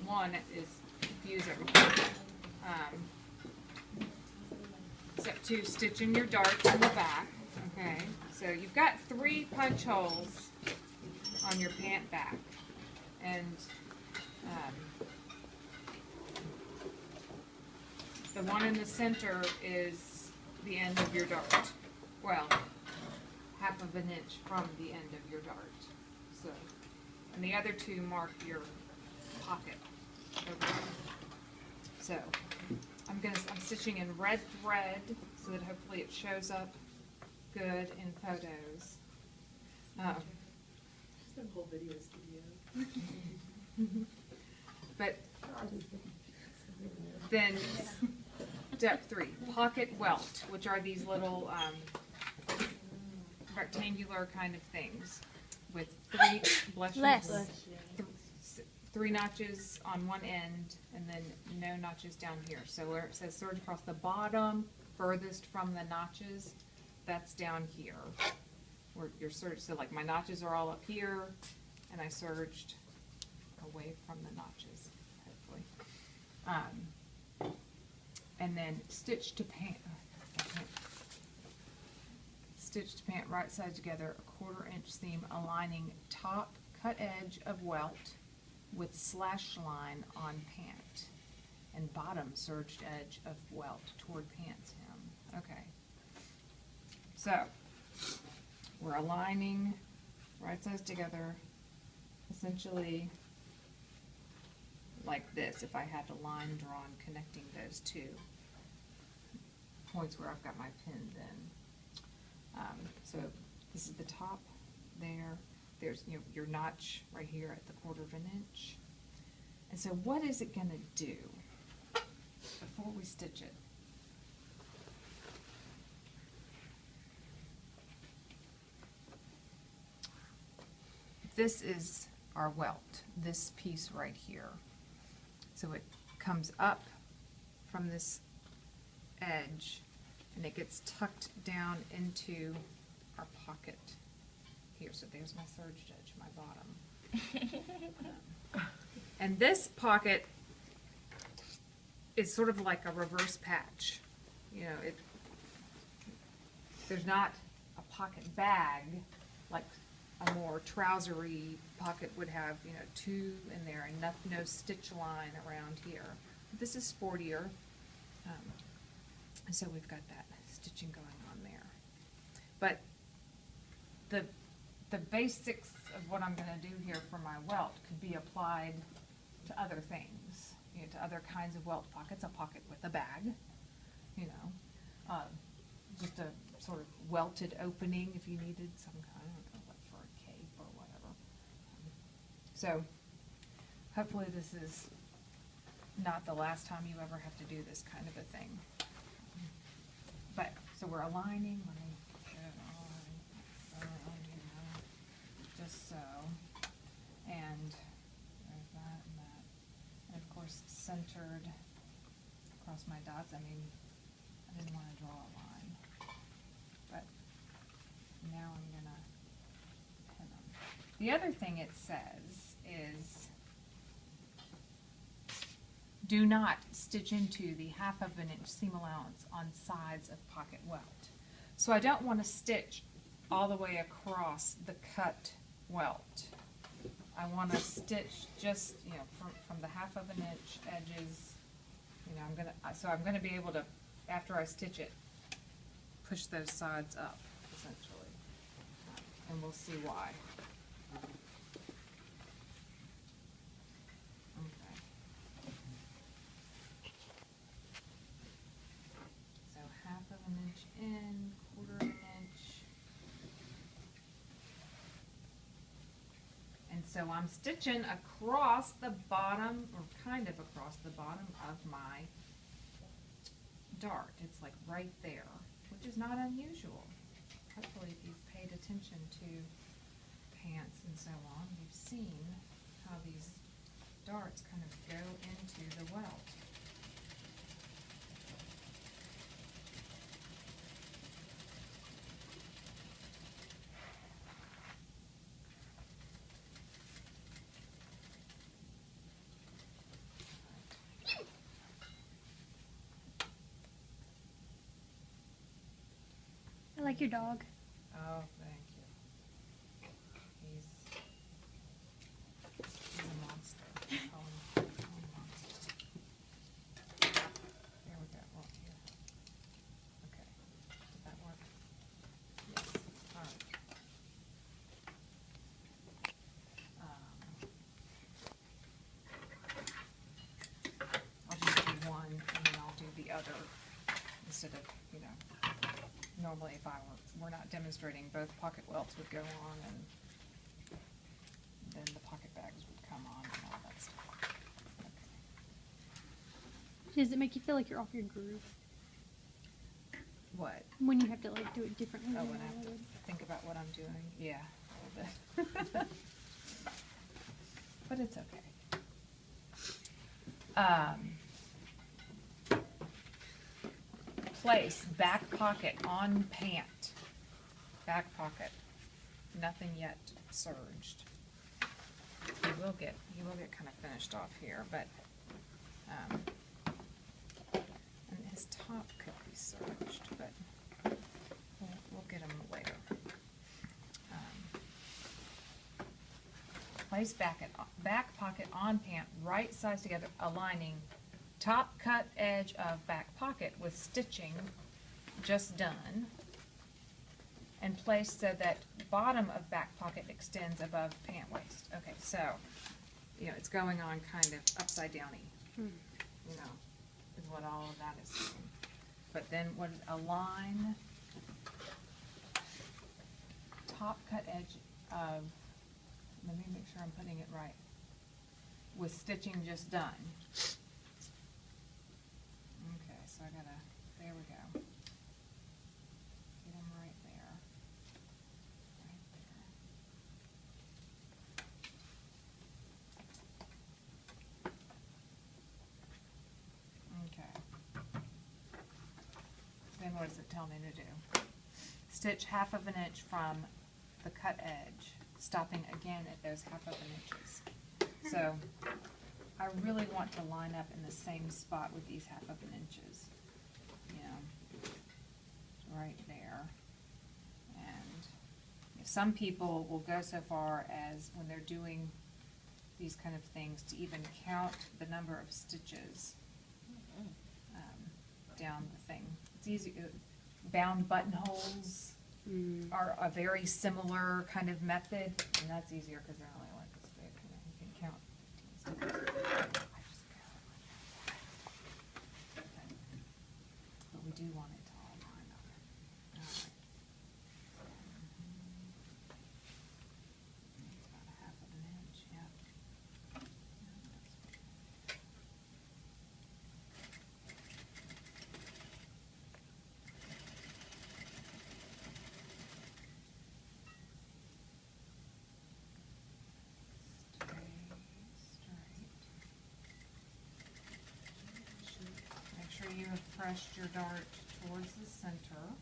one is confuse everything. Step 2, stitch in your darts in the back. Okay, so you've got 3 punch holes on your pant back, and the one in the center is the end of your dart. Well, half of an inch from the end of your dart. So, and the other 2 mark your pocket over there. So, I'm stitching in red thread so that hopefully it shows up good in photos. The whole video studio. But then step 3, pocket welt, which are these little rectangular kind of things with 3 3 notches on one end and then no notches down here. So where it says serge across the bottom, furthest from the notches, that's down here. Where your serge, so like my notches are all up here, and I serged away from the notches, hopefully. And then stitch to pant. Stitch to pant right side together, a 1/4 inch seam aligning top cut edge of welt with slash line on pant and bottom serged edge of welt toward pants hem. Okay. So we're aligning right sides together essentially like this if I had a line drawn connecting those 2 points where I've got my pins in. So this is the top there. There's your notch right here at the 1/4 inch. And so what is it going to do before we stitch it? This is our welt, this piece right here. So it comes up from this edge and it gets tucked down into our pocket here. So there's my serged edge, my bottom. And this pocket is sort of like a reverse patch. You know, there's not a pocket bag like a more trousery pocket would have, 2 in there and no stitch line around here. This is sportier, so we've got that stitching going on there. But the basics of what I'm going to do here for my welt could be applied to other things, to other kinds of welt pockets. A pocket with a bag, just a sort of welted opening if you needed some kind of, like for a cape or whatever. So hopefully this is not the last time you ever have to do this kind of a thing. But, so we're aligning, let me get it on, just so, and there's that and that, and of course centered across my dots. I mean, I didn't want to draw a line, but now I'm gonna pin them. The other thing it says is, do not stitch into the 1/2 inch seam allowance on sides of pocket welt. So I don't want to stitch all the way across the cut welt. I want to stitch just, from the 1/2 inch edges. I'm gonna be able to, after I stitch it, push those sides up essentially, and we'll see why. In 1/4 inch, and so I'm stitching across the bottom, or kind of across the bottom of my dart. It's like right there, which is not unusual. Hopefully if you've paid attention to pants and so on, you've seen how these darts kind of go into the welt. Like your dog. Oh, thank you. He's a monster. Call him a monster. There we go. Well, here. Okay. Did that work? Yes. All right. I'll just do one, and then I'll do the other instead of, normally if we're not demonstrating, both pocket welts would go on and then the pocket bags would come on and all that stuff. Okay. Does it make you feel like you're off your groove What? when you have to like do it differently? Oh, than when I I have to would? think about what I'm doing? Yeah, a little bit. But it's okay. Place back pocket on pant. Back pocket. Nothing yet serged. He will get kind of finished off here, but and his top could be serged, but we'll get him later. Place back pocket on pant, right sides together, aligning top cut edge of back pocket with stitching just done, and placed so that bottom of back pocket extends above pant waist. Okay, so, it's going on kind of upside downy, is what all of that is doing. But then what is align top cut edge of, let me make sure I'm putting it right, with stitching just done. Okay, so I gotta, there we go. Get them right there. Right there. Okay. Then what does it tell me to do? Stitch 1/2 inch from the cut edge, stopping again at those 1/2 inches. So I really want to line up in the same spot with these 1/2 inches, right there. And some people will go so far as when they're doing these kind of things to even count the number of stitches down the thing. It's easy. Bound buttonholes are a very similar kind of method, and that's easier because they're only like this big. You can count 15 stitches. But we do want it to all line up. All right. It's about 1/2 inch, yeah. Make sure you have pressed your dart towards the center.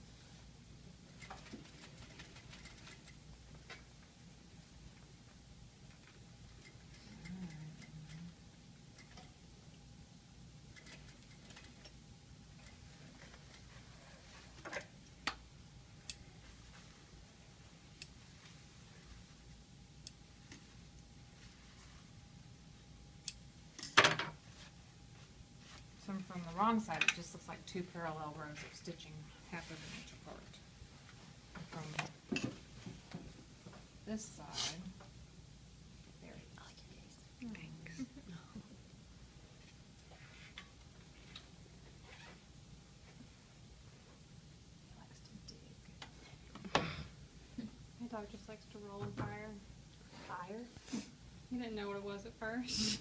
So from the wrong side, it just looks like 2 parallel rows of stitching 1/2 inch apart. And from this side, there it is. Thanks. He likes to dig. My dog just likes to roll in fire. Fire? He didn't know what it was at first.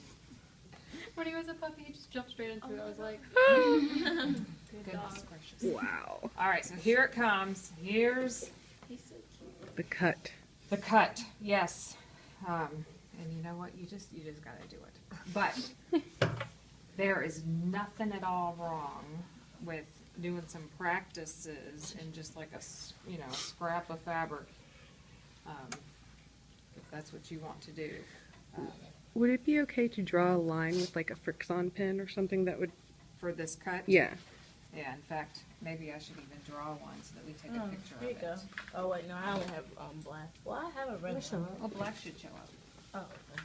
When he was a puppy, he just jumped straight into it. I was like, Goodness gracious. Wow. All right, so here it comes. Here's He's so cute. The cut. the cut, yes. And you know what? You just gotta do it. But there is nothing at all wrong with doing some practices and just like a scrap of fabric, if that's what you want to do. Would it be okay to draw a line with like a Frixion pen or something that would? For this cut? Yeah. Yeah, in fact, maybe I should even draw one so that we take a picture of There you it. go. Oh wait, no, I only have black. Well, I have a red one. Oh, black should show up. Oh, okay.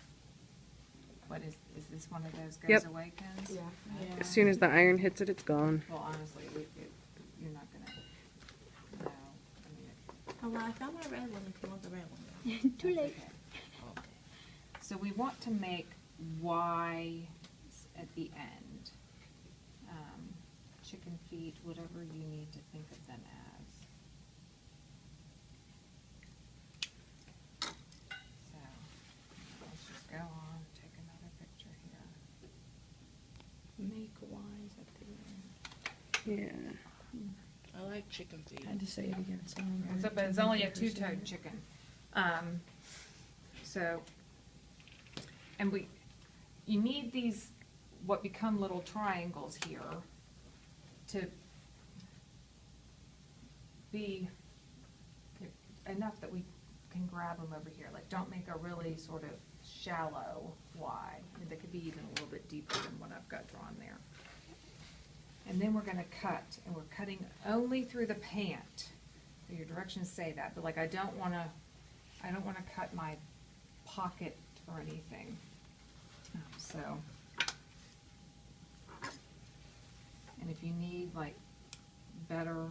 What is this one of those Yep. goes away pens? Yeah. Okay. As soon as the iron hits it, it's gone. Well, honestly, you're not gonna, no, I mean, Oh well, I found my red one. If you want the red one. Too that's late. okay. So we want to make Y at the end. Chicken feet, whatever you need to think of them as. So, let's just go on, take another picture here. Make wise at the end. Yeah. I like chicken feet. I had to say it again. So But it's only a two-toed chicken. So, and you need these, what become little triangles here, to be enough that we can grab them over here. Like, don't make a really sort of shallow Y. I mean, they could be even a little bit deeper than what I've got drawn there. And then we're gonna cut, and we're cutting only through the pant. So your directions say that, but like, I don't wanna cut my pocket or anything. So, and if you need like better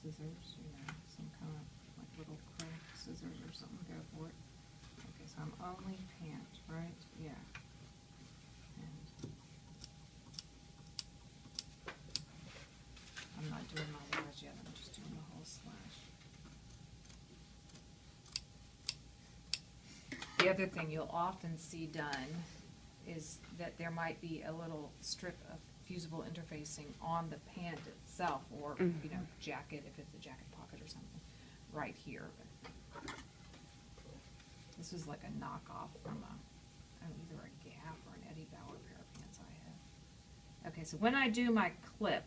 scissors, you know, some kind of like little craft scissors or something, go for it. Okay, so I'm only pant, right? Yeah. And I'm not doing my letters yet, I'm just doing the whole slash. The other thing you'll often see done is that there might be a little strip of fusible interfacing on the pant itself, or, you know, jacket, if it's a jacket pocket or something, right here. This is like a knockoff from either a Gap or an Eddie Bauer pair of pants I have. Okay, so when I do my clip,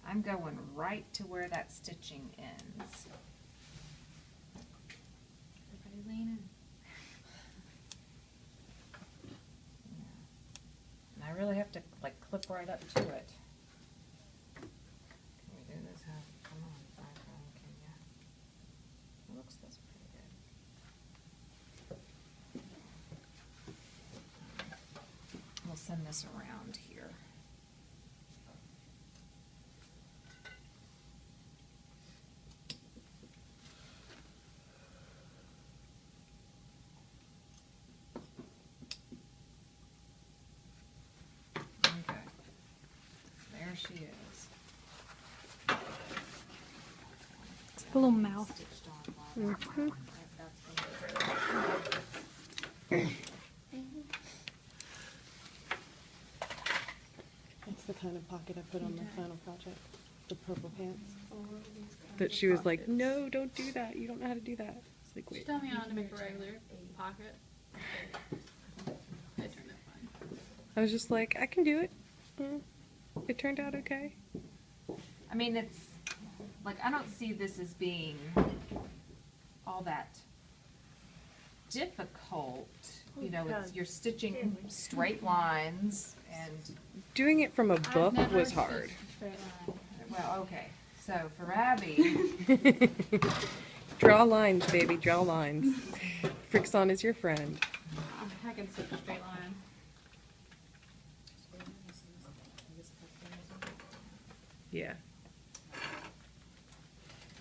I'm going right to where that stitching ends. Everybody lean in. And I really have to like clip right up to it. Can we do this? Come on, iPhone, can ya? It looks this pretty good. We'll send this around here. Okay. There she is. A little mouth. Stitched on while Mhm. that's going to That's the kind of pocket I put on my final project, the purple pants. That she was like, no, don't do that. You don't know how to do that. It's like, She wait. told me not to make a regular pocket. I turned out fine. I was just like, I can do it. Yeah. It turned out okay. I mean, it's, like, I don't see this as being all that difficult. You know, it's, you're stitching straight lines and, Doing it from a I've book never was stitched hard. a straight line. well, okay. So for Abby, Draw lines, baby, draw lines. Frixon is your friend. I can stitch a straight line. Yeah.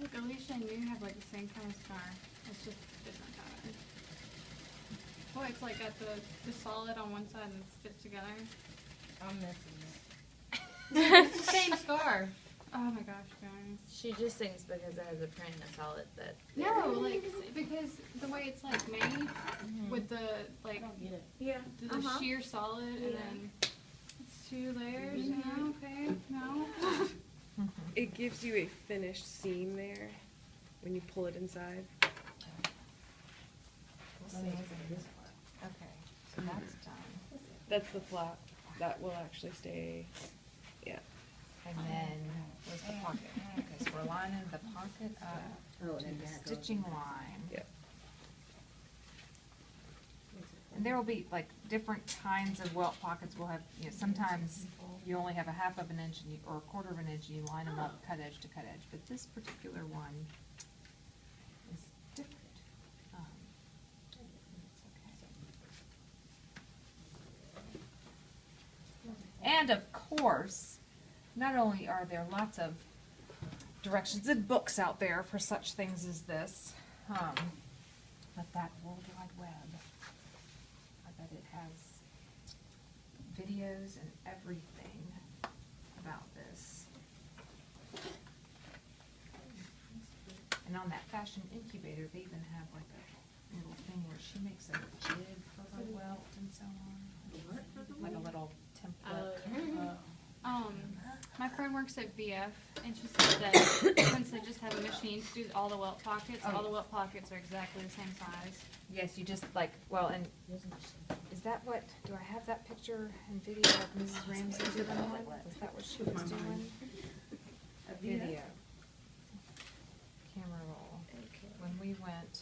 Look, Alicia and you have like the same kind of scar. It's just different pattern. Boy, it's like got the solid on one side and stitched together. I'm missing it. It's the same scar. Oh my gosh, guys. She just thinks because it has a print and I saw it that. No, like because the way it's like made with the like I don't get it. Yeah. the sheer solid and then it's 2 layers. Mhm. No, okay, no. It gives you a finished seam there when you pull it inside. we'll see. Okay, so that's done. That's the flap. That will actually stay. Yeah. And then, where's the pocket? Okay, so we're lining the pocket up to the stitching line. Yep. And there will be like different kinds of welt pockets. We'll have, you know, sometimes you only have a half of an inch and or a quarter of an inch and you line them up cut edge to cut edge. But this particular one is different. It's okay. And of course, not only are there lots of directions and books out there for such things as this, but that World Wide Web. I bet it has videos and everything about this. And on that fashion incubator, they even have like a little thing where she makes a jig for her welt and so on. Like a little template. My friend works at VF, and she said that since they just have a machine to do all the welt pockets, Oh, all the yes. welt pockets are exactly the same size. Yes, you just like, well, and is that what, do I have that picture and video of Mrs. Ramsey doing that? Was that what she was doing? A video. Camera roll. When we went